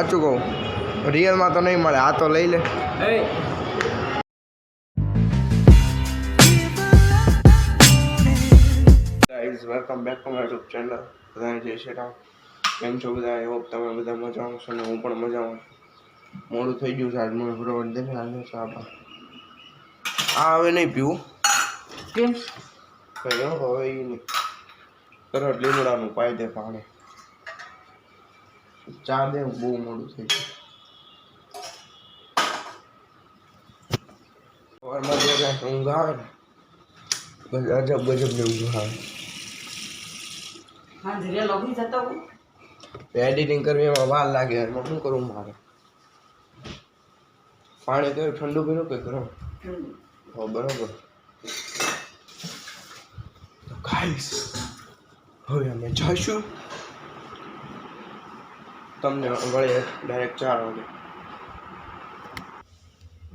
સાચું કહું રિયલમાં તો નહીં મળે આ તો લઈ લે guys welcome back to my YouTube channel બધાને જય શ્રી રામ કેમ છો બધા આઈ હોપ તમે બધા મજામાં છો ને હું પણ મજામાં છું મોડું થઈ ગયું છે આજ મને બરોબર દેખે હાલને ચા આ હવે નહીં પીવું કેમ કયો હવે એ નહીં તરત લીમડાનું પાઈ દે પાણી ચા દે બહુ મોડું થઈ ગયું સવારમાં જે કાંઈ ઊંઘ આવે ને બસ અજબ ગજબની ઊંઘ આવે હા જરિયા લોગી જતો હું એડિટિંગ કરવી એમાં વાર લાગે એમાં શું કરવું મારે પાણી કયું ઠંડુ પીવું કે ગરમ હો બરાબર તો ગાઈસ હવે અમે જઈશું તમને વળે ડાયરેક્ટ 4 વાગે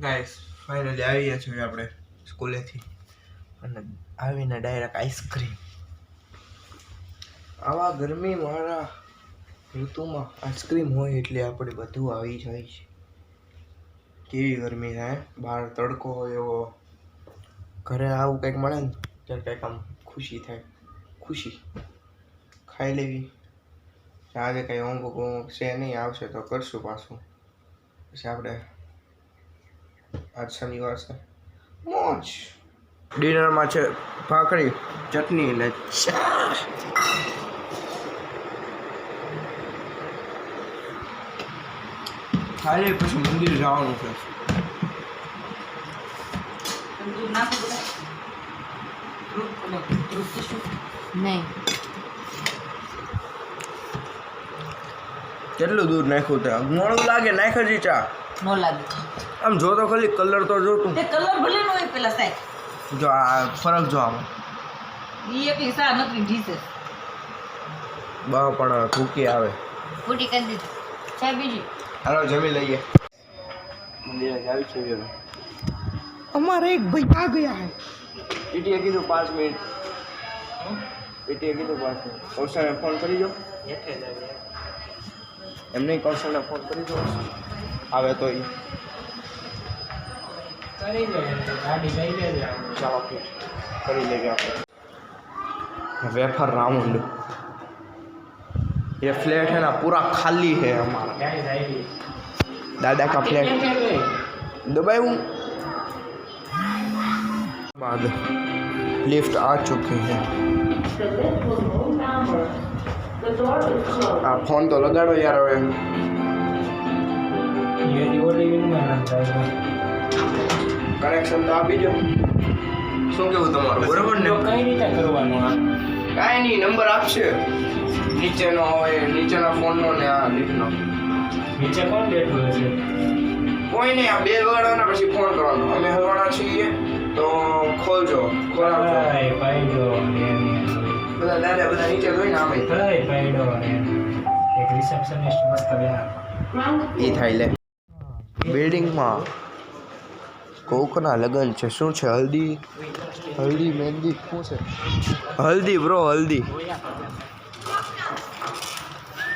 ગાઈસ ફાઇનલી આવી ગયા છીએ આપણે સ્કૂલેથી અને આવીને ડાયરેક્ટ આઈસ્ક્રીમ આવા ગરમી મારા ઋતુમાં આઈસ્ક્રીમ હોય એટલે આપણે બધું આવી જાય છે કેવી ગરમી થાય બહાર તડકો હોય એવો ઘરે આવું કંઈક મળે ને ત્યારે કંઈક આમ ખુશી થાય ખુશી ખાઈ લેવી આજે કંઈ ઊંઘ છે નહીં આવશે તો કરશું પાછું પછી આપણે આજ શનિવાર છે મોજ ડિનરમાં છે ભાખરી ચટણી ને ખાલી પછી મંદિર જવાનું છે નહીં કેટલું દૂર નાખ્યું તે મોડું લાગે નાખ જ ચા નો લાગે આમ જો તો ખાલી કલર તો જો તું તે કલર ભલે નો હોય પેલા સાહેબ જો આ ફરક જો આમાં ઈ એક હિસ્સા નથી ઢીસે બા પણ ભૂકી આવે ફૂટી કરી દીધી છે બીજી હાલો જમી લઈએ મંદિરે આવી છે હવે અમારે એક ભાઈ આ ગયા હે ટીટીએ કીધું 5 મિનિટ ટીટીએ કીધું 5 મિનિટ કૌશલને ફોન કરી દો એમ નહીં કૌશલને ફોન કરી દો આવે તો એ કરી લે ગાડી લઈ લેજે ચાલો કરી લેગે આપણે वेफर राउंड ये फ्लैट है ना पूरा खाली है हमारा दादा का फ्लैट दुबई हूँ बाद लिफ्ट आ चुके हैं आप फोन तो लगाड़ो यार હવે ये रिवो लिविंग में लगता है કનેક્શન તો આપી દો શું કેવું તમારું બરાબર ને કઈ રીતે કરવાનું આ કાંઈ નહીં નંબર આપશે નીચેનો હોય નીચેના ફોનનો ને આ લીફનો નીચે કોણ બેઠું હશે કોઈ નહીં આ બેલ વગાડવાના પછી ફોન કરવાનો અમે હલવાના છીએ તો ખોલજો ખોલાવજો ભાઈ પાઈડો બધા દાદા બધા નીચે જોઈને આમે ભાઈ પાઈડો એક રિસેપ્શનિસ્ટ મસ્ત બેઠા ઈ થાય લે બિલ્ડિંગમાં કોકના લગન છે શું છે હલ્દી હલ્દી મહેંદી શું છે હલ્દી બ્રો હલ્દી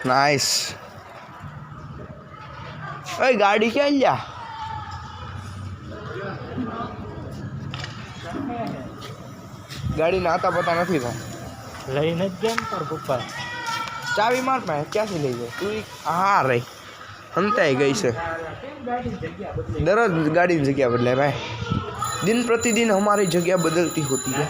નાઇસ ઓય ગાડી ક્યાં લ્યા ગાડી નાતા પતા નથી થાય લઈને જ કેમ પર પપ્પા ચાવી માર પાસે ક્યાંથી લઈ જાય તું હા રહી અંતાઈ ગઈ છે दररोज गाड़ी की जगह बदले भाई दिन प्रतिदिन हमारी जगह बदलती होती है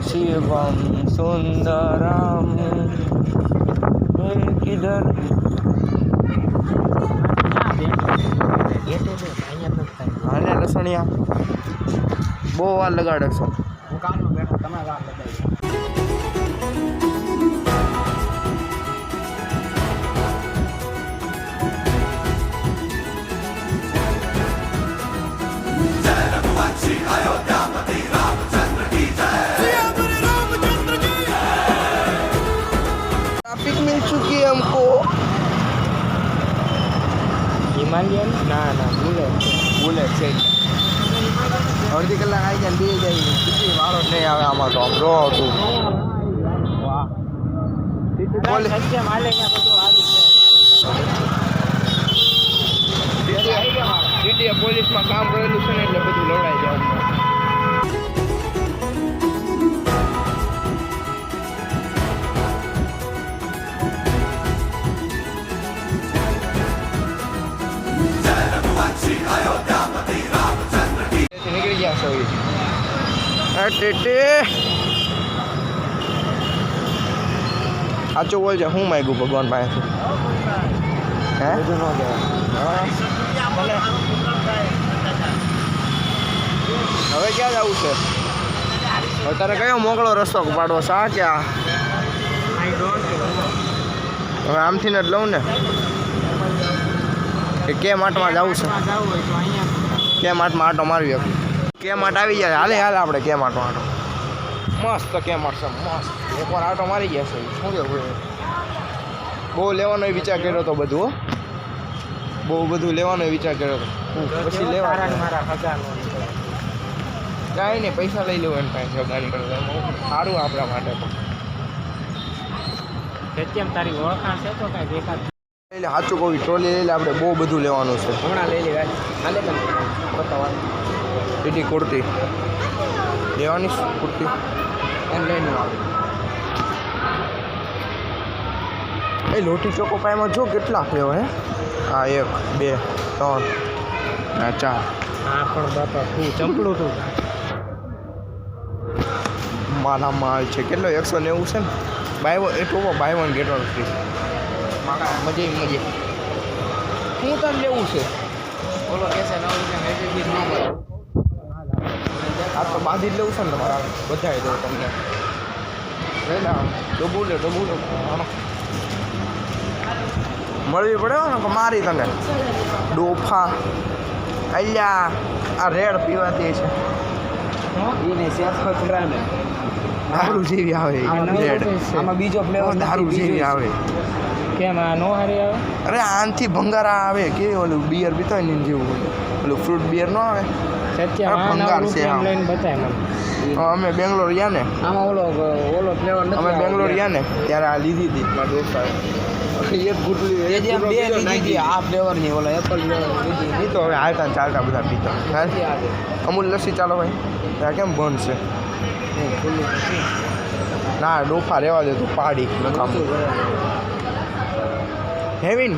शिवम सुंदरम किधर हाने लसणिया बो वार लगाड़े सो કાનમાં બેઠા તમે વાત બતાવી ट्रैफिक मिल चुकी है हमको हिमालयन ना ना बुलेट बुलेट से અડધી કલાક આવી જાય ને બે જાય કેટલી વાળો નહીં આવે આમાં તો આમ રો હતું વાહ બોલે સત્ય માલે ને બધું આવી સિટીએ પોલીસમાં કામ કરેલું છે ને એટલે બધું લડાઈ જાય નીકળી ગયા સાચું બોલ છે હું માગ્યું ભગવાન પાસે હે બધું ન કહેવાય હવે ક્યાં જવું છે અત્યારે કયો મોકળો રસ્તો પાડવો સા ક્યાં હવે આમથી ને જ લઉં ને કે માટમાં જવું છે જવું હોય તો અહીંયા કે માટમાં આટો મારવી હતું કે માટ આવી જાય હાલે હાલે આપણે કે માટમાં આટો મસ્ત કે માટ છે મસ્ત એકવાર આટો મારી ગયા છે શું કેવું બહુ લેવાનો વિચાર કર્યો હતો બધું હો. બહુ બધું લેવાનો વિચાર કર્યો હતો પછી લેવા મારા ખજાનો કાંઈ નહીં પૈસા લઈ લેવું એને પાસે ગાડી કરતા સારું આપણા માટે સત્યમ તારી ઓળખાણ છે તો કાંઈ દેખાત એટલે સાચું કહું ટ્રોલી લઈ લે આપણે બહુ બધું લેવાનું છે હમણાં લઈ લેવાય હાલે તમે બતાવવા એટી કુર્તી લેવાની છે કુર્તી એમ લઈને આવે એ લોટી ચોકો પાયમાં જો કેટલા ફ્લેવર હે આ 1 2 3 આ 4 હા પણ બાપા તું ચંપલું તું મારા માલ છે કેટલો 190 છે ને બાય ટોપો buy one get one free મારા મજે શું તાર લેવું છે બોલો કેસે 9 રૂપિયા મેજેબી ન મળે આ તો બાંધી જ લેવું છે ને તમારા બધાય દો તમને લઈ લે ડબુ લે આનો મળવી પડે ને કે મારી તને ડોફા અલ્યા આ રેડ પીવાતી છે એને સેફો કરાને દારૂ જેવી આવે રેડ આમાં બીજો ફ્લેવર દારૂ જેવી આવે કેમ આ નો હારી આવે અરે આનથી ભંગારા આવે કેવી ઓલું બિયર પીતો હોય ને એની જેવું હોય ઓલું ફ્રૂટ બિયર ન આવે સત્ય આ ભંગાર છે આમ. લઈને બતાય મને અમે બેંગ્લોર ગયા ને આમાં ઓલો ફ્લેવર નથી અમે બેંગ્લોર ગયા ને ત્યારે આ લીધી હતી મારા દોસ્તારે એક ગુટલી એ જે બે લીધી હતી આ ફ્લેવર ની ઓલો એપલ ફ્લેવર લીધી નહીં તો હવે હાલતા ને ચાલતા બધા પીતા નથી આવે અમૂલ લસ્સી ચાલો ભાઈ ત્યાં કેમ બંધ છે ખુલ્લું નથી ના ડોફા રહેવા દે તું પાડી નકામ હેવીન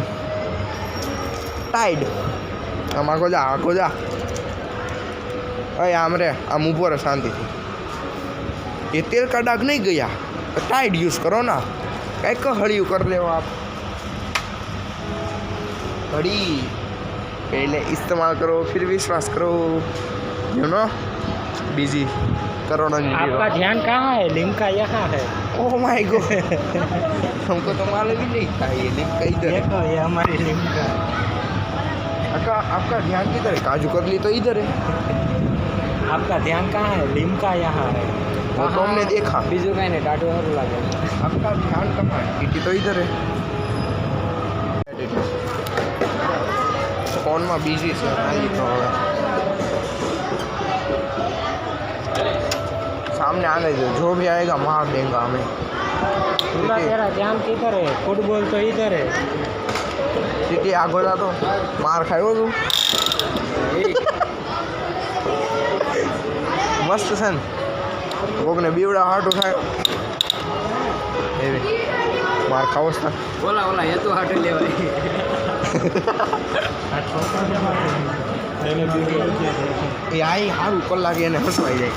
ટાઈડ આમાં આખો જા અય આમ રે આમ ઊભો રહે શાંતિથી એ તેલ કા ડાઘ નહીં ગયા ટાઈડ યુઝ કરો ના કંઈક હળિયું કરી લેવો આપ ઘડી पहले इस्तेमाल करो फिर विश्वास करो यू नो बिजी करोड़ों आपका ध्यान कहाँ है लिमका यहाँ है ओह माय गॉड हमको तो मालूम ही नहीं था ये लिमका इधर है देखो ये हमारी लिमका आपका ध्यान किधर है काजू कतली तो इधर है आपका ध्यान कहाँ है लिमका यहाँ है वो तो हमने देखा बीजू कहीं नहीं टाटू हर लगे आपका ध्यान कहाँ है टीटी तो इधर है फोन में बिजी છે આવી તો હવે सामने आने दो जो भी आएगा मार देगा हमें पूरा तेरा ध्यान किधर है फुटबॉल तो इधर है टीटी आगो जा तो मार खायो तू मस्त છે ને કોકને બીવડા હાટું થાય એવી માર ખાવો છે ઓલા ઓલા એ તો હાટે લેવાય એ આઈ સારું કલાક એને હસવાઈ જાય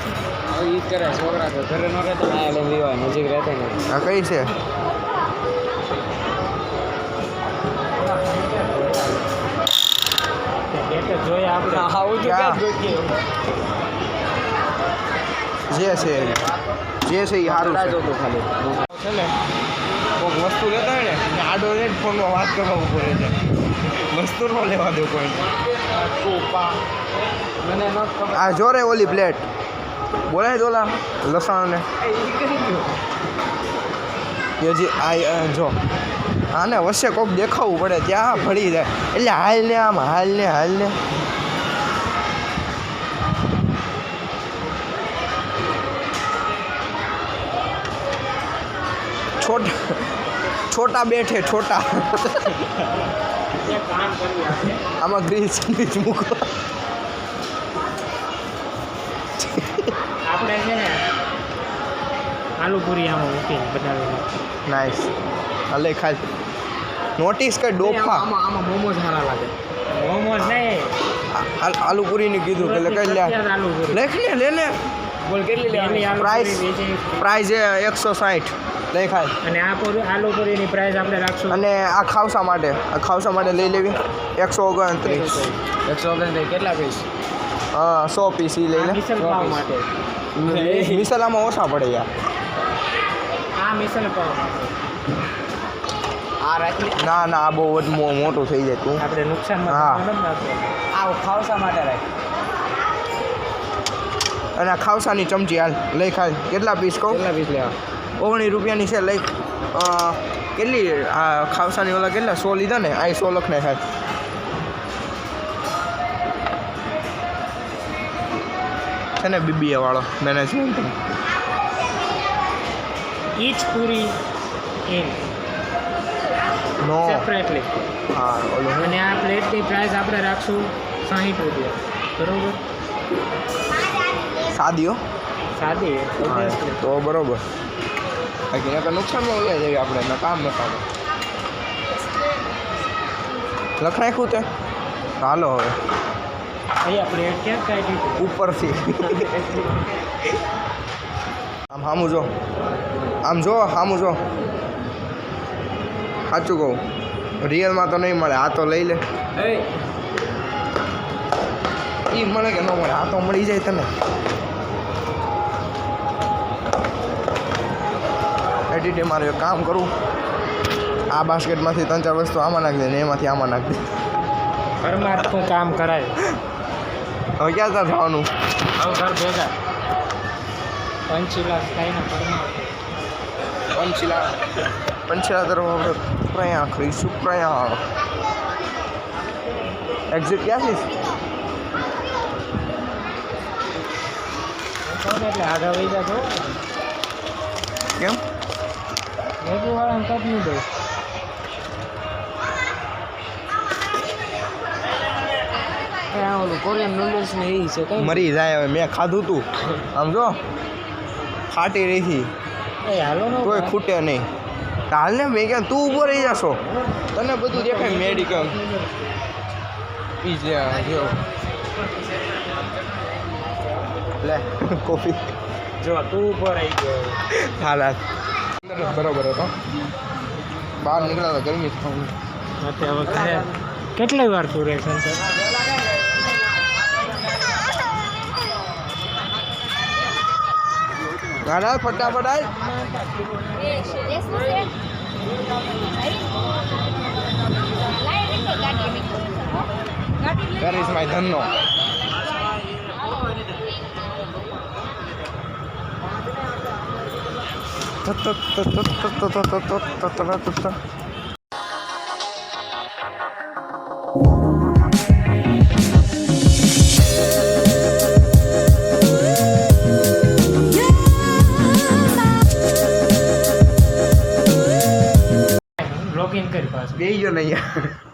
હવે ઈ કરે છોકરા તો ઘરે ન રહેતા ને લઈને લેવાય નજીક રહેતા ને આ કઈ છે એટલે જોઈએ આપણે આવું તો ક્યાં? ક્યાં જોઈએ જે છે એ સારું છે જોતો ખાલી છે ને કોઈક વસ્તુ લેતા હોય ને આડો રે ફોનમાં વાત કરવા ઉભો રહે છે વસ્તુ ન લેવા દો કોઈ મને ન ખબર આ જો રે ઓલી પ્લેટ બોલાય તો ઓલા લસણને એ જે આ જો આને વચ્ચે કોક દેખાવું પડે ત્યાં ભળી જાય એટલે હાલ ને આમ હાલ ને છોટા બેઠે છોટા એક કામ કરીએ આપણે આમાં ગ્રીન સેન્ડવિચ મૂકો આપણે છે ને આલુ પૂરી આમાં મૂકીને બનાવેલી નાઈસ હલે ખાલ નોટિસ કે ડોફા આમાં મોમોઝ સારા લાગે મોમોઝ નહીં આલુ પૂરીની કીધું કે કઈ લે આલુ પૂરી લેખ ને લે ને બોલ કેટલી લેવાની Price? પ્રાઇઝ એ 160 લઈ ખાય અને આ આલુ પૂરીની પ્રાઇસ આપણે રાખશું અને આ ખાવસા માટે લઈ લેવી 129 129 કેટલા પીસ 100 પીસ ઈ લઈ લે મિસલ પાવ માટે મિસલામાં ઓછા પડે યાર આ મિસલ પાવ માટે આ રાખી ના આ બહુ મોટું થઈ જાય તું આપણે નુકસાનમાં હા. આ ખાવસા માટે રાખ અને આ ખાવસાની ચમચી હાલ લઈ ખાય કેટલા પીસ કહું કેટલા પીસ લેવા 19 રૂપિયાની છે લઈ કેટલી આ ખાવસાની ઓલા કેટલા 100 લીધા ને આ 100 લખ ને ખાય છે ને બીબીએ વાળો મેનેજમેન્ટ ઈચ પૂરી ઇન નો સેપરેટલી હા ઓલું હું અને આ પ્લેટની પ્રાઇસ આપણે રાખશું 60 રૂપિયા બરોબર સાદીઓ સાદી હા તો બરોબર બાકી નકર નુકસાનમાં ઉલ્યા જઈએ આપણે એના કામ ન કામ લખ નાખ્યું તે હાલો હવે અહીંયા પ્લેટ ક્યાં કાઢી ઉપરથી આમ સામું જો આમ જો સામું જો સાચું કહું રિયલમાં તો નહીં મળે આ તો લઈ લે એ મળે કે ન મળે આ તો મળી જાય તને એડિટે મારે એક કામ કરું આ બાસ્કેટમાંથી 3-4 વસ્તુ આમાં નાખી દે ને એમાંથી આમાં નાખી દે ઘરમાં તું કામ કરાય હવે ક્યાં ત્યાં જવાનું હવે ઘર ભેગા પંચીલા ખાઈને ઘરમાં પંચીલા તરફ આપણે પ્રયાણ કરીશું પ્રયાણ એક્ઝિટ ક્યાંથી એટલે આગળ વહી જતો કેમ મેગીવાળાને કપ નહીં દઉં ઓલું કોરિયન નૂડલ્સ ને એ છે કઈ મરી જાય હવે મેં ખાધું તું આમ જો ફાટી રહી હતી એ હાલો ને તોય ખૂટે નહીં હાલ ને મેં ક્યાં તું ઊભો રહી જશો તને બધું દેખાય મેડિકલ પીઝા જો લે કોફી જો તું ઉપર આવી ગયો હાલ હાલ અંદર જ બરોબર હતો બહાર નીકળ્યા તો ગરમી જ ખાવું ಮತ್ತೆ હવે ઘરે કેટલી વાર તું રહે સંતર ગાડા ફટાફટ આય That is my ધનનો લોગિન કરી પાછું બેહી ગયો નહીં યાર